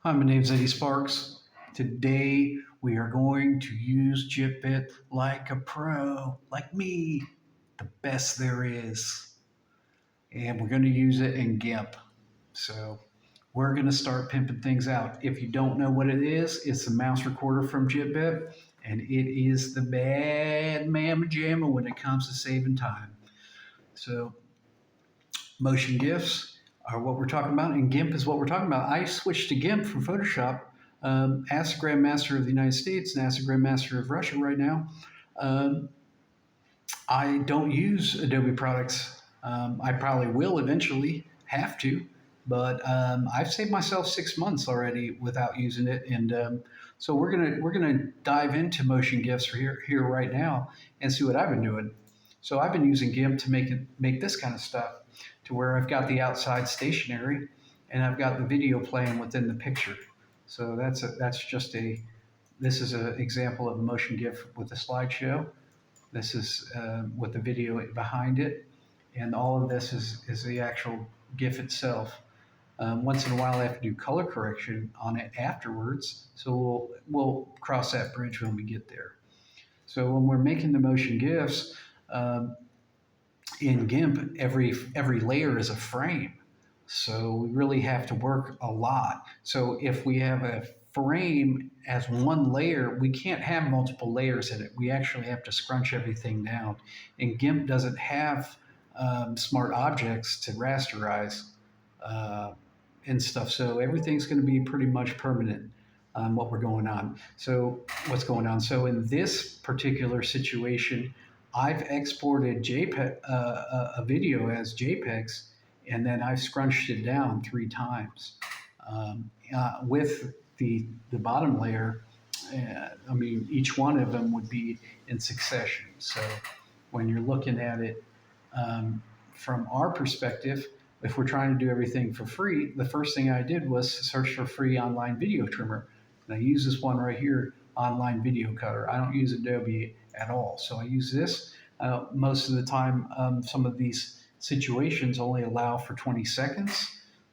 Hi, my name's Eddie Sparks. Today we are going to use Jitbit like a pro, like me, the best there is. And we're going to use it in GIMP. So we're going to start pimping things out. If you don't know what it is, it's a mouse recorder from Jitbit, and it is the bad mamma jamma when it comes to saving time. So motion GIFs are what we're talking about, and GIMP is what we're talking about. I switched to GIMP from Photoshop. Ask the Grandmaster of the United States and ask the Grandmaster of Russia right now. Um, I don't use Adobe products. I probably will eventually have to, but I've saved myself 6 months already without using it, and so we're gonna dive into motion GIFs for here right now and see what I've been doing. So I've been using GIMP to make this kind of stuff, to where I've got the outside stationary, and I've got the video playing within the picture. So this is an example of a motion GIF with a slideshow. This is with the video behind it, and all of this is the actual GIF itself. Once in a while, I have to do color correction on it afterwards, so we'll cross that bridge when we get there. So when we're making the motion GIFs in GIMP, every layer is a frame, so we really have to work a lot. So if we have a frame as one layer, we can't have multiple layers in it. We actually have to scrunch everything down. And GIMP doesn't have smart objects to rasterize and stuff. So everything's going to be pretty much permanent on what we're going on. So what's going on? So in this particular situation, I've exported JPEG, a video as JPEGs, and then I've scrunched it down 3 times with the bottom layer. I mean, each one of them would be in succession. So when you're looking at it from our perspective, if we're trying to do everything for free, the first thing I did was search for free online video trimmer. And I use this one right here, online video cutter. I don't use Adobe at all. So I use this. Most of the time, some of these situations only allow for 20 seconds.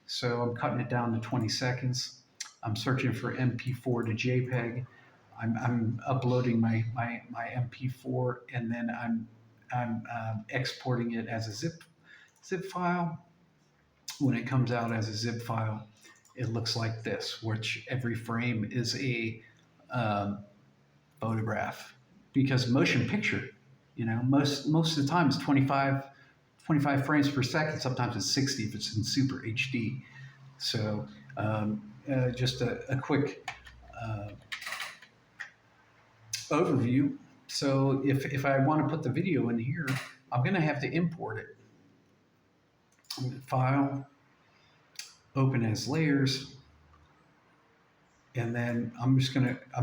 So I'm cutting it down to 20 seconds. I'm searching for MP4 to JPEG. I'm uploading my MP4, and then I'm exporting it as a zip file. When it comes out as a zip file, it looks like this, which every frame is a photograph. Because motion picture, most of the time it's 25 frames per second. Sometimes it's 60 if it's in super HD. So just a quick overview. So if I want to put the video in here, I'm going to have to import it. File, open as layers, and then I'm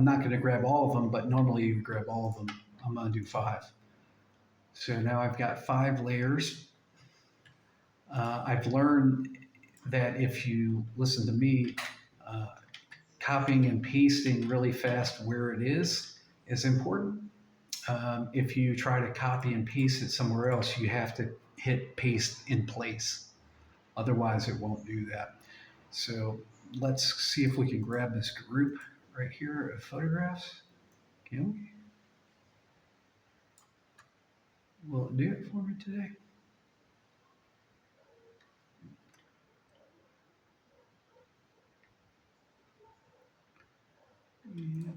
not gonna grab all of them, but normally you grab all of them. I'm gonna do 5. So now I've got 5 layers. I've learned that if you listen to me, copying and pasting really fast where it is important. If you try to copy and paste it somewhere else, you have to hit paste in place. Otherwise, it won't do that. So let's see if we can grab this group right here of photographs. Can we? Will it do it for me today? Yeah.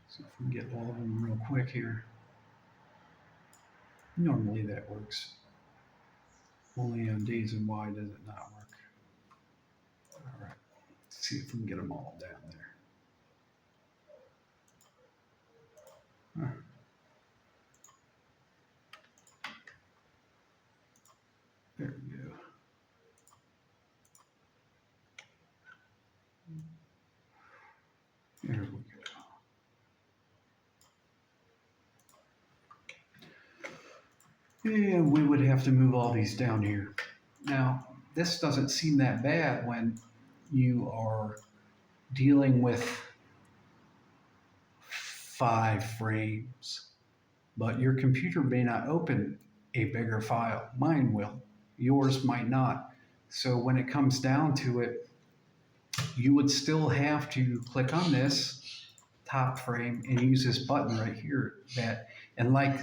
See if we can get all of them real quick here. Normally that works. Only on days and why does it not work. All right, let's see if we can get them all down there. Huh. There we go. There we go. And we would have to move all these down here. Now, this doesn't seem that bad when you are dealing with 5 frames, but your computer may not open a bigger file. Mine will, yours might not. So when it comes down to it, you would still have to click on this top frame and use this button right here. And like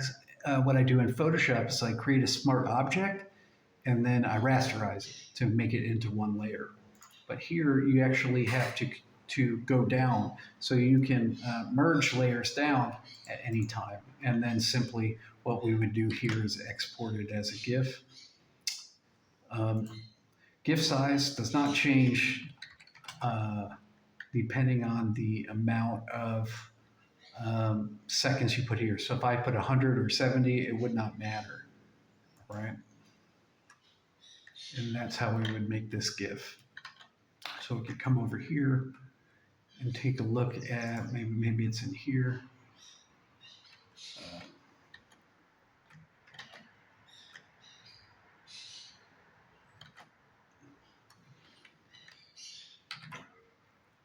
what I do in Photoshop is I create a smart object and then I rasterize it to make it into one layer. But here you actually have to go down, so you can merge layers down at any time. And then simply what we would do here is export it as a GIF. GIF size does not change depending on the amount of seconds you put here. So if I put 100 or 70, it would not matter, right? And that's how we would make this GIF. So we could come over here and take a look at, maybe it's in here.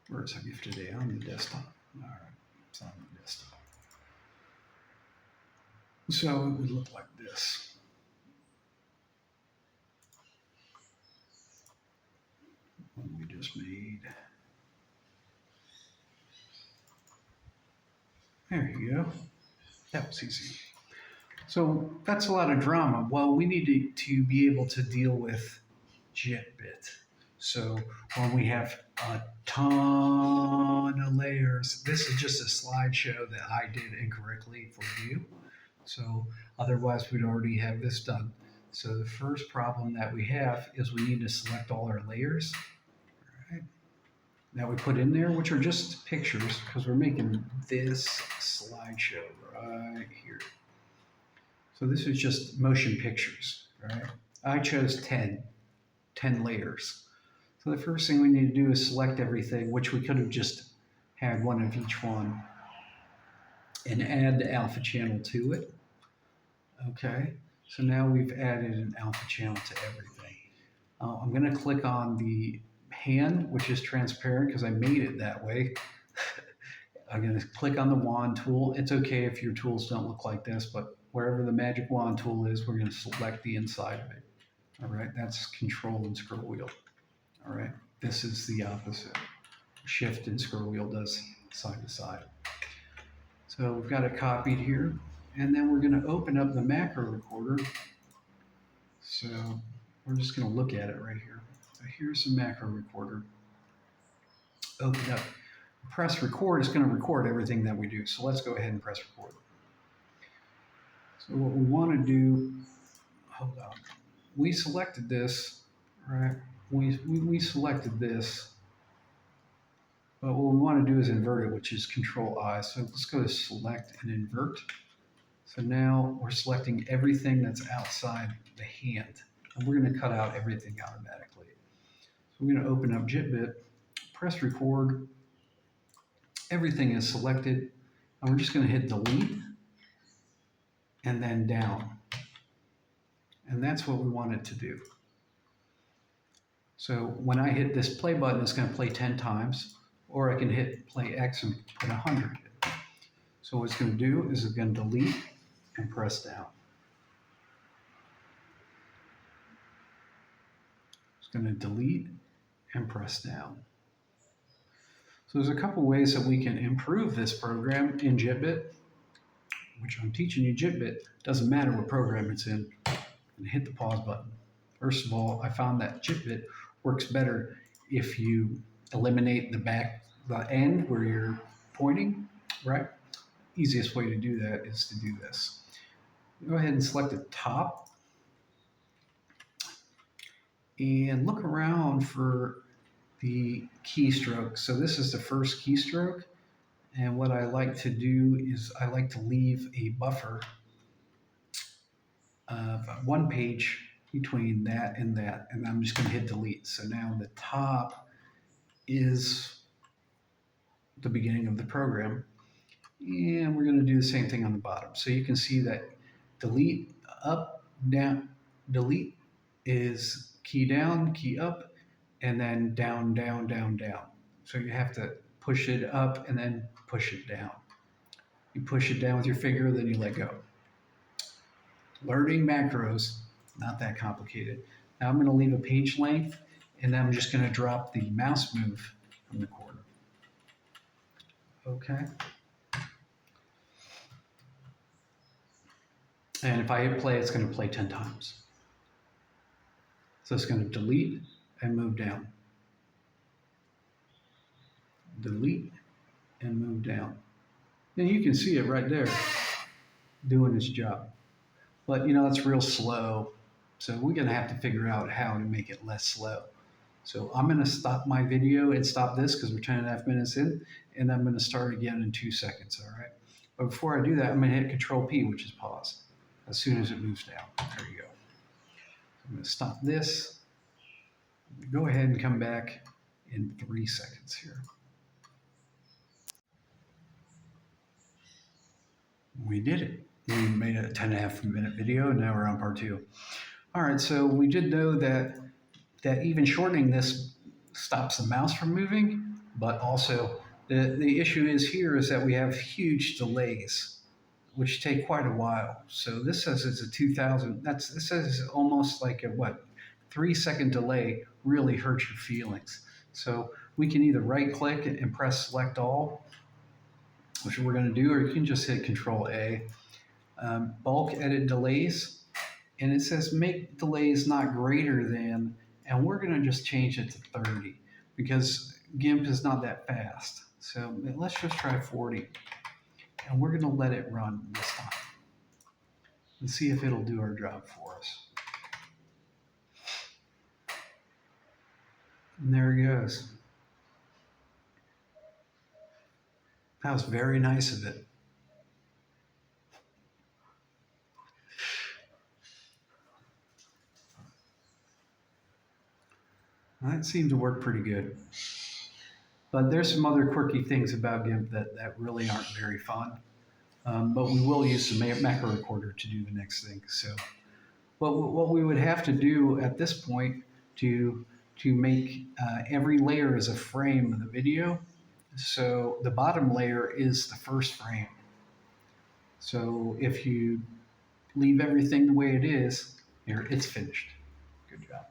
Where's our GIF today? On the desktop. All right, it's on the desktop. So it would look like this. One we just made. There you go. That was easy. So that's a lot of drama. Well, we need to be able to deal with Jitbit. So when we have a ton of layers, this is just a slideshow that I did incorrectly for you. So otherwise we'd already have this done. So the first problem that we have is we need to select all our layers. All right. That we put in there, which are just pictures, because we're making this slideshow right here. So this is just motion pictures, right? I chose 10 layers. So the first thing we need to do is select everything, which we could have just had one of each one, and add the alpha channel to it. Okay, so now we've added an alpha channel to everything. I'm going to click on the hand, which is transparent because I made it that way. I'm going to click on the wand tool. It's okay if your tools don't look like this, but wherever the magic wand tool is, we're going to select the inside of it. All right, that's control and scroll wheel. All right, this is the opposite. Shift and scroll wheel does side to side. So we've got it copied here, and then we're going to open up the macro recorder. So we're just going to look at it right here. So here's the macro recorder. Open up. Press record is going to record everything that we do. So let's go ahead and press record. So what we want to do, hold on. We selected this, right? We selected this, but what we want to do is invert it, which is Control I. So let's go to select and invert. So now we're selecting everything that's outside the hand, and we're going to cut out everything automatically. So we're going to open up Jitbit, press record. Everything is selected, and we're just going to hit delete and then down. And that's what we want it to do. So when I hit this play button, it's going to play 10 times, or I can hit play X and put 100. So what it's going to do is it's going to delete and press down. It's going to delete and press down. So there's a couple ways that we can improve this program in Jitbit, which I'm teaching you Jitbit. Doesn't matter what program it's in. And hit the pause button. First of all, I found that Jitbit works better if you eliminate the end where you're pointing, right? Easiest way to do that is to do this. Go ahead and select the top and look around for the keystroke. So this is the first keystroke, and what I like to do is I like to leave a buffer of one page between that, and I'm just going to hit delete. So now the top is the beginning of the program, and we're going to do the same thing on the bottom. So you can see that delete, up, down, delete is key down, key up, and then down, down, down, down. So you have to push it up and then push it down. You push it down with your finger, then you let go. Learning macros, not that complicated. Now I'm going to leave a page length, and then I'm just going to drop the mouse move from the corner. Okay. And if I hit play, it's going to play 10 times. So it's going to delete and move down. Delete and move down. And you can see it right there doing its job. But you know, it's real slow. So we're going to have to figure out how to make it less slow. So I'm going to stop my video and stop this because we're 10.5 minutes in, and I'm going to start again in 2 seconds, all right? But before I do that, I'm going to hit Control P, which is pause, as soon as it moves down. There you go. I'm going to stop this. Go ahead and come back in 3 seconds here. We did it. We made a 10.5 minute video, and now we're on part 2. All right, so we did know that even shortening this stops the mouse from moving, but also the issue is here is that we have huge delays, which take quite a while. So this says it's a 2000, this says almost like a 3-second delay really hurts your feelings. So we can either right click and press select all, which we're going to do, or you can just hit Control A. Bulk edit delays, and it says make delays not greater than, and we're going to just change it to 30 because GIMP is not that fast. So let's just try 40, and we're going to let it run this time and see if it'll do our job for us. And there it goes. That was very nice of it. That seemed to work pretty good. But there's some other quirky things about GIMP that really aren't very fun. But we will use the macro recorder to do the next thing. So what we would have to do at this point to make every layer as a frame of the video. So the bottom layer is the first frame. So if you leave everything the way it is, here, it's finished. Good job.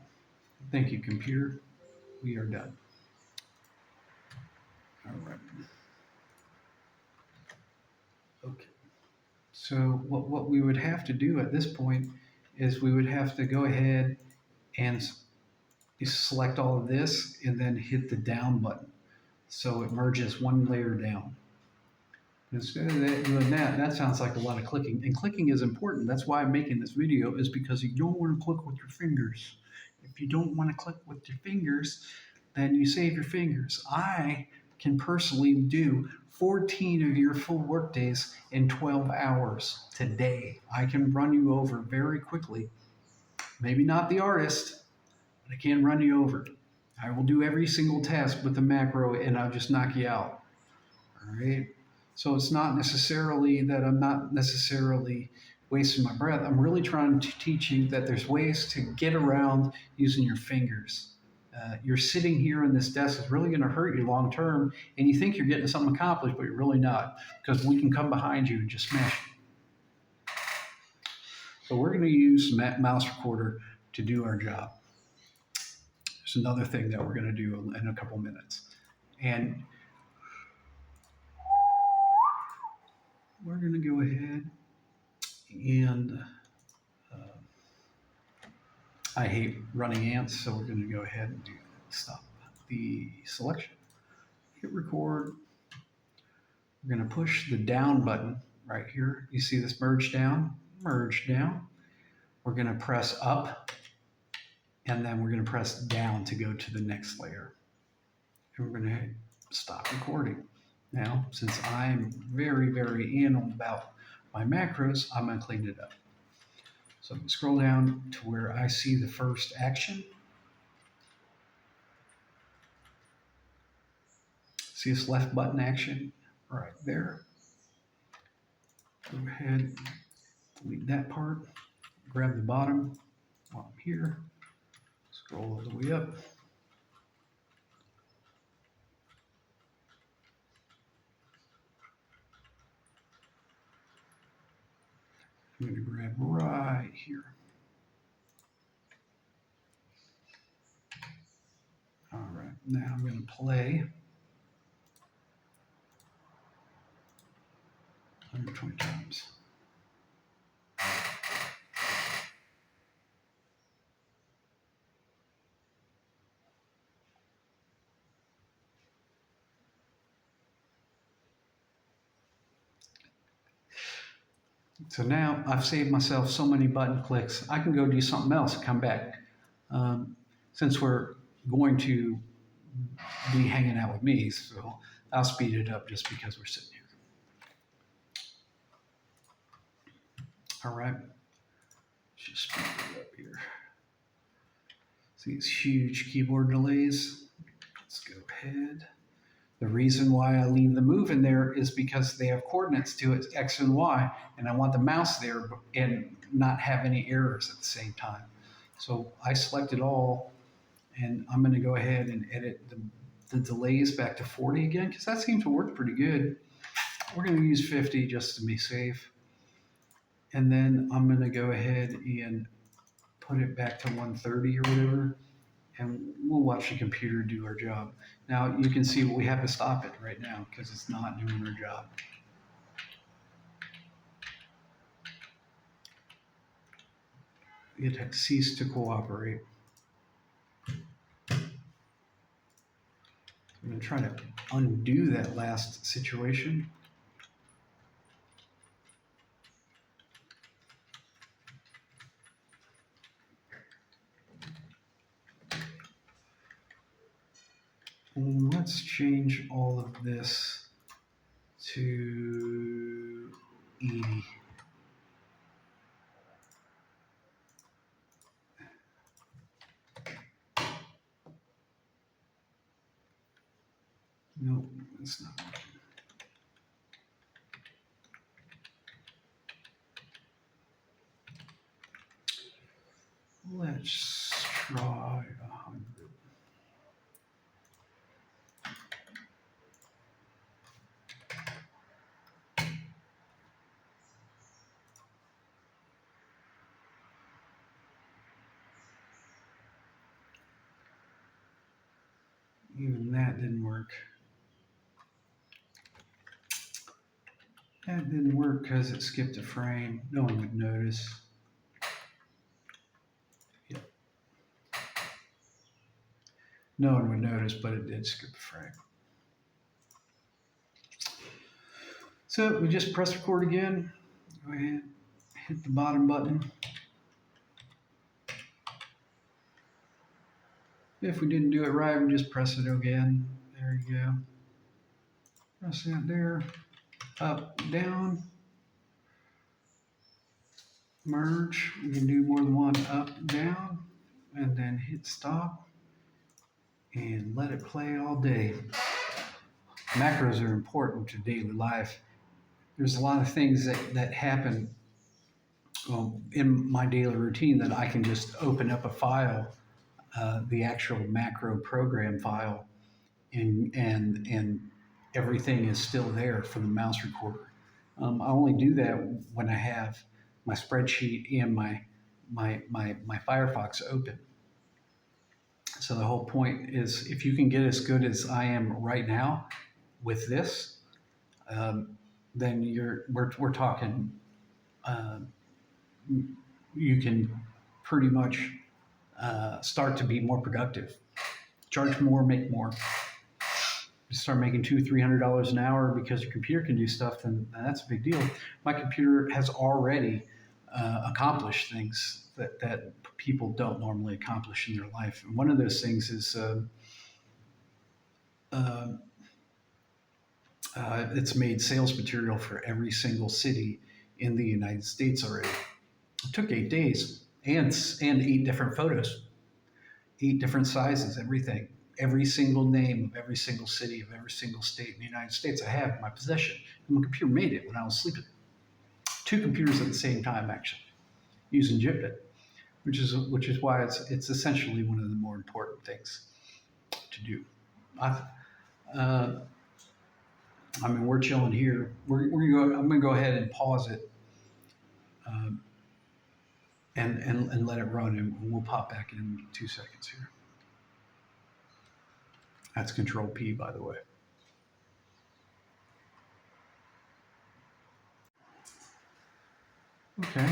Thank you, computer. We are done. All right. Okay. So what we would have to do at this point is we would have to go ahead and select all of this and then hit the down button. So it merges one layer down. Instead of doing that sounds like a lot of clicking. And clicking is important. That's why I'm making this video, is because you don't want to click with your fingers. If you don't want to click with your fingers, then you save your fingers. I can personally do 14 of your full work days in 12 hours today. I can run you over very quickly. Maybe not the artist, but I can run you over. I will do every single task with the macro and I'll just knock you out. All right. So it's not necessarily that I'm not necessarily wasting my breath. I'm really trying to teach you that there's ways to get around using your fingers. You're sitting here on this desk is really going to hurt you long term, and you think you're getting something accomplished, but you're really not, because we can come behind you and just smash it. So we're going to use mouse recorder to do our job. There's another thing that we're going to do in a couple minutes. And we're going to go ahead and I hate running ants, so we're going to go ahead and stop the selection. Hit record. We're going to push the down button right here. You see this merge down? Merge down. We're going to press up, and then we're going to press down to go to the next layer. And we're going to hit stop recording. Now, since I'm very, very anal about my macros, I'm going to clean it up. So I'm going to scroll down to where I see the first action. See this left button action right there. Go ahead, delete that part, grab the bottom while I'm here, scroll all the way up. I'm going to grab right here. Now I'm going to play 120 times. So now I've saved myself so many button clicks. I can go do something else and come back. Since we're going to be hanging out with me, so I'll speed it up just because we're sitting here. All right, just speed it up here. See these huge keyboard delays. Let's go ahead. The reason why I leave the move in there is because they have coordinates to it, X and Y, and I want the mouse there and not have any errors at the same time. So I select it all, and I'm going to go ahead and edit the delays back to 40 again, because that seems to work pretty good. We're going to use 50 just to be safe. And then I'm going to go ahead and put it back to 130 or whatever, and we'll watch the computer do our job. Now you can see we have to stop it right now because it's not doing our job. It had ceased to cooperate. I'm going to try to undo that last situation. And let's change all of this to 80. Nope, it's not working. Let's try 100. Even that didn't work. That didn't work because it skipped a frame. No one would notice. Yep. No one would notice, but it did skip a frame. So we just press record again. Go ahead, hit the bottom button. If we didn't do it right, we just press it again. There you go. Press that there. Up, down. Merge. We can do more than one up, down. And then hit stop. And let it play all day. Macros are important to daily life. There's a lot of things that happen in my daily routine that I can just open up a file, the actual macro program file, and everything is still there for the mouse recorder. I only do that when I have my spreadsheet and my Firefox open. So the whole point is, if you can get as good as I am right now with this, then we're talking. You can pretty much start to be more productive, charge more, make more. You start making $200-300 an hour because your computer can do stuff, then that's a big deal. My computer has already accomplished things that people don't normally accomplish in their life. And one of those things is it's made sales material for every single city in the United States already. It took 8 days and 8 different photos, 8 different sizes, everything. Every single name of every single city of every single state in the United States I have in my possession. And my computer made it when I was sleeping. 2 computers at the same time, actually, using Jitbit, which is why it's essentially one of the more important things to do. I mean, we're chilling here. I'm gonna go ahead and pause it, and let it run, and we'll pop back in 2 seconds here. That's Control P, by the way. Okay.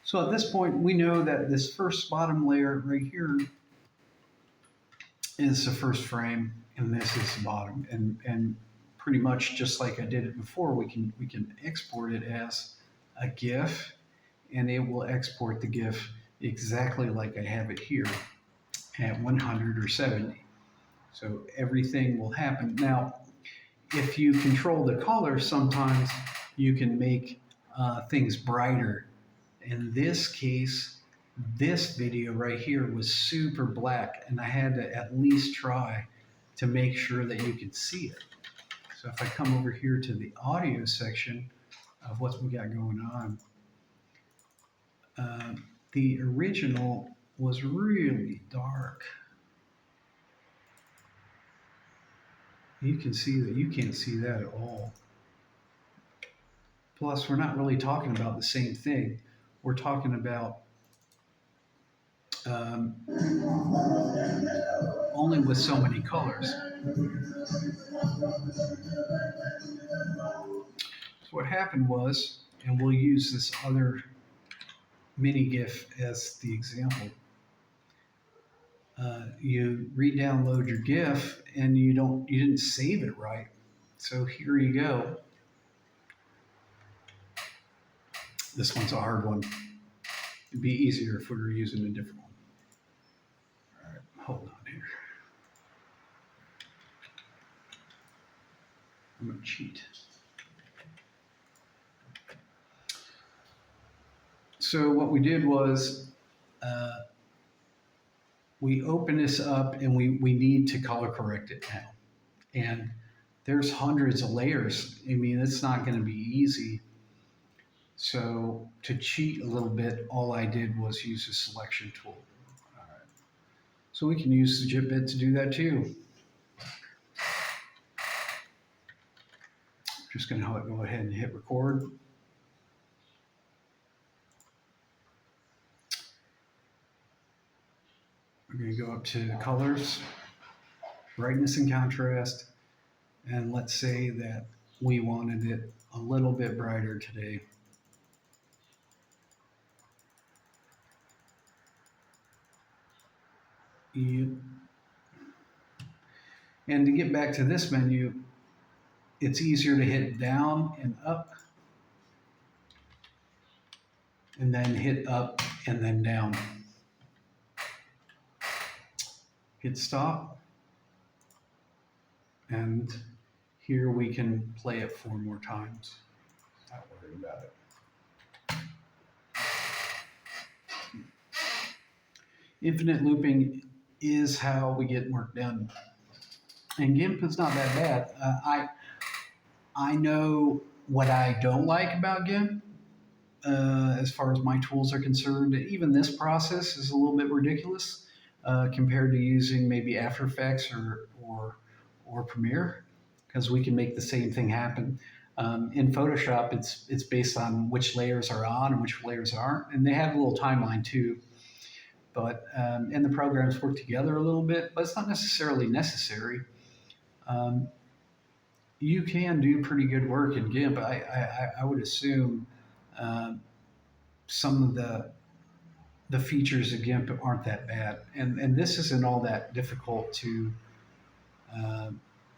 So at this point, we know that this first bottom layer right here is the first frame, and this is the bottom. And pretty much just like I did it before, we can export it as a GIF, and it will export the GIF exactly like I have it here at 100 or 70. So everything will happen. Now, if you control the color, sometimes you can make things brighter. In this case, this video right here was super black, and I had to at least try to make sure that you could see it. So if I come over here to the audio section of what we got going on, the original was really dark. You can see that you can't see that at all. Plus, we're not really talking about the same thing. We're talking about only with so many colors. So what happened was, and we'll use this other mini GIF as the example. You re-download your GIF and you didn't save it right. So here you go. This one's a hard one. It'd be easier if we were using a different one. All right, hold on here. I'm gonna cheat. So what we did was we open this up and we need to color correct it now. And there's hundreds of layers. I mean, it's not going to be easy. So to cheat a little bit, all I did was use a selection tool. All right. So we can use the Jitbit to do that too. Just going to go ahead and hit record. We're going to go up to colors, brightness and contrast, and let's say that we wanted it a little bit brighter today. Yep. And to get back to this menu, it's easier to hit down and up, and then hit up and then down. Hit stop, and here we can play it 4 more times. Not worried about it. Infinite looping is how we get work done. And GIMP is not that bad. I know what I don't like about GIMP as far as my tools are concerned. Even this process is a little bit ridiculous. Compared to using maybe After Effects or Premiere, because we can make the same thing happen. In Photoshop, it's based on which layers are on and which layers aren't, and they have a little timeline too. But and the programs work together a little bit, but it's not necessarily necessary. You can do pretty good work in GIMP. I would assume some of the features of GIMP aren't that bad. And this isn't all that difficult to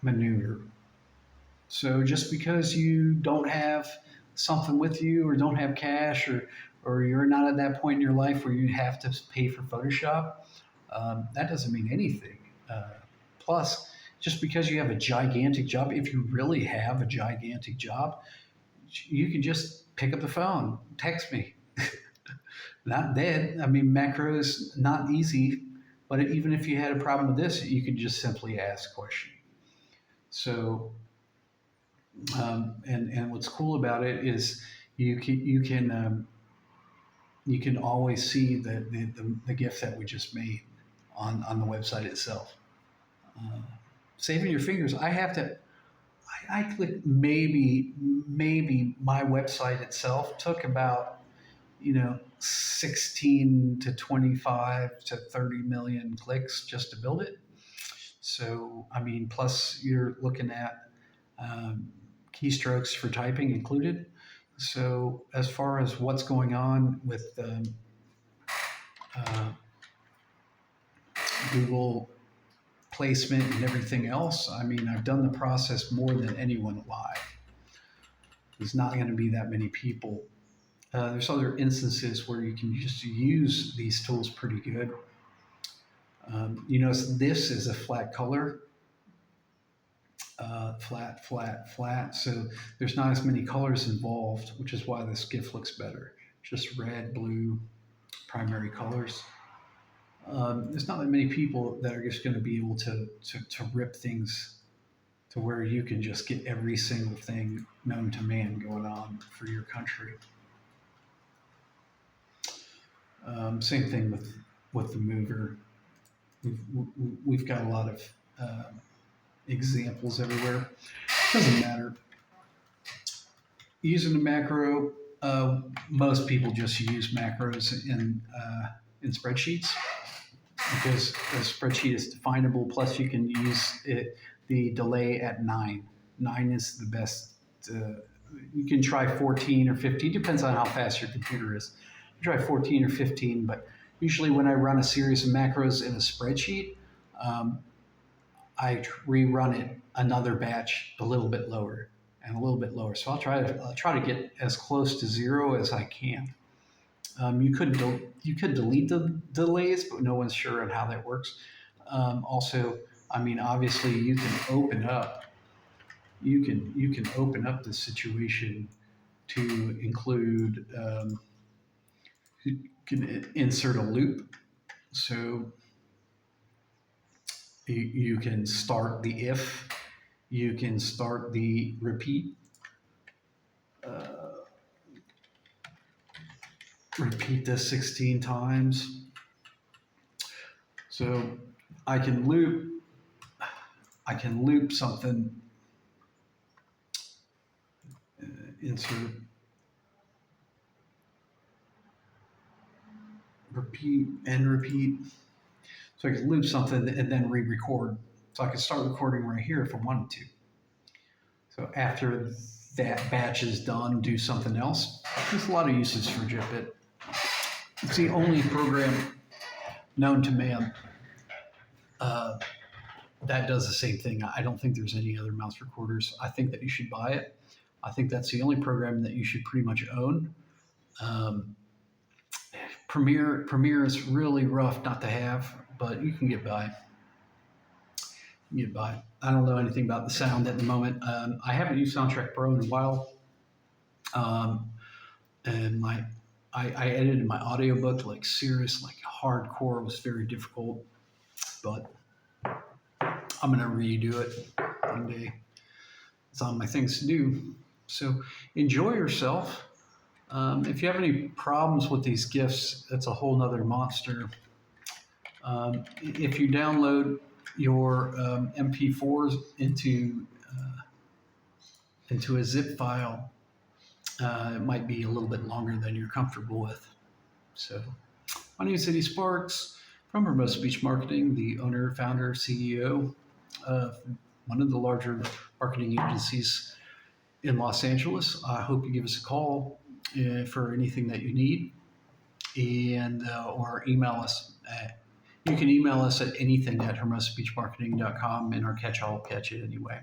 maneuver. So just because you don't have something with you or don't have cash or you're not at that point in your life where you have to pay for Photoshop, that doesn't mean anything. Plus, just because you have a gigantic job, if you really have a gigantic job, you can just pick up the phone, text me. Not dead. I mean, macros, not easy, but even if you had a problem with this, you could just simply ask a question. So, and what's cool about it is you can always see the GIF that we just made on the website itself. Saving your fingers, I clicked maybe my website itself took about 16 to 25 to 30 million clicks just to build it. So, I mean, plus you're looking at keystrokes for typing included. So, as far as what's going on with uh, Google placement and everything else, I mean, I've done the process more than anyone alive. There's not going to be that many people. There's other instances where you can just use these tools pretty good. You notice this is a flat color, flat, flat, flat. So there's not as many colors involved, which is why this GIF looks better. Just red, blue, primary colors. There's not that many people that are just going to be able to rip things to where you can just get every single thing known to man going on for your country. Same thing with the mover. We've got a lot of examples everywhere. Doesn't matter. Using a macro, most people just use macros in spreadsheets because a spreadsheet is definable. Plus, you can use the delay at 9. 9 is the best. You can try 14 or 15. Depends on how fast your computer is. You try 14 or 15, but usually when I run a series of macros in a spreadsheet, I rerun it another batch a little bit lower and a little bit lower. So I'll try to get as close to 0 as I can. You could delete the delays, but no one's sure on how that works. Also, I mean, obviously you can open up. You can open up the situation to include. You can insert a loop, so you can start the if, you can start the repeat, repeat this 16 times. So I can loop something, insert, repeat and repeat. So I can loop something and then re-record. So I can start recording right here if I wanted to. So after that batch is done, do something else. There's a lot of uses for Jitbit. It's the only program known to man that does the same thing. I don't think there's any other mouse recorders. I think that you should buy it. I think that's the only program that you should pretty much own. Premiere is really rough not to have, but you can get by. I don't know anything about the sound at the moment. I haven't used Soundtrack Pro in a while, and I edited my audiobook like serious, like hardcore. It was very difficult, but I'm gonna redo it one day. It's on my things to do. So enjoy yourself. If you have any problems with these GIFs, it's a whole nother monster. If you download your MP4s into a zip file, it might be a little bit longer than you're comfortable with. So, my name is Eddie Sparks from Remote Speech Marketing, the owner, founder, CEO of one of the larger marketing agencies in Los Angeles. I hope you give us a call for anything that you need, and or email us. You can email us at anything@hermospeechmarketing.com, and our catch-all will catch it anyway.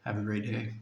Have a great day.